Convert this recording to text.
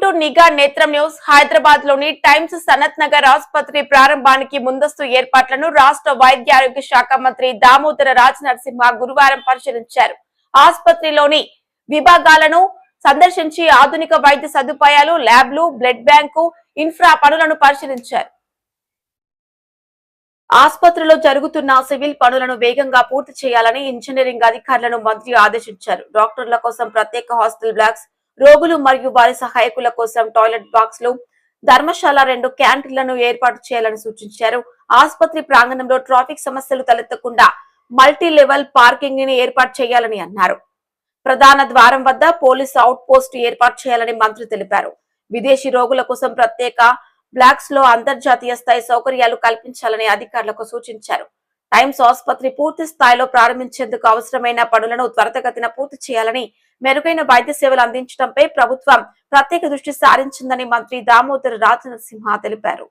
Welcome to నిఘా నేత్రం news. Hyderabad లోని టైమ్స్ సనత్ నగర్ ఆసుపత్రి ప్రారంభానికి ముందస్తు ఏర్పాట్లను రాష్ట్ర వైద్య ఆరోగ్య శాఖ మంత్రి దామోదర రాజనరసింహ గురువారం పరిశీలించారు. ఆసుపత్రిలోని విభాగాలను సందర్శించి ఆధునిక వైద్య సదుపాయాలు, ల్యాబ్లు, బ్లడ్ బ్యాంకు, ఇన్ఫ్రా పనులను పరిశీలించారు. ఆసుపత్రిలో జరుగుతున్న సివిల్ పనులను వేగంగా పూర్తి చేయాలని ఇంజనీరింగ్ అధికారులను మంత్రి ఆదేశించారు. డాక్టర్ల కోసం ప్రత్యేక హాస్టల్ బ్లాక్స్, రోగులు మరియు వారి సహాయకుల కోసం టాయిలెట్ బాక్స్లు, ధర్మశాల, 2 క్యాంటీన్లను ఏర్పాటు చేయాలని సూచించారు. ఆసుపత్రి ప్రాంగణంలో ట్రాఫిక్ సమస్యలు తలెత్తకుండా మల్టీ లెవెల్ పార్కింగ్ ని ఏర్పాటు చేయాలని అన్నారు. ప్రధాన ద్వారం వద్ద పోలీసు అవుట్ పోస్ట్ ఏర్పాటు చేయాలని మంత్రి తెలిపారు. విదేశీ రోగుల కోసం ప్రత్యేక బ్లాక్స్ లో అంతర్జాతీయ స్థాయి సౌకర్యాలు కల్పించాలని అధికారులకు సూచించారు. టైమ్స్ ఆసుపత్రి పూర్తి స్థాయిలో ప్రారంభించేందుకు అవసరమైన పనులను త్వరితగతిన పూర్తి చేయాలని, మెరుగైన వైద్య సేవలు అందించడంపై ప్రభుత్వం ప్రత్యేక దృష్టి సారించిందని మంత్రి దామోదర రాజనరసింహ తెలిపారు.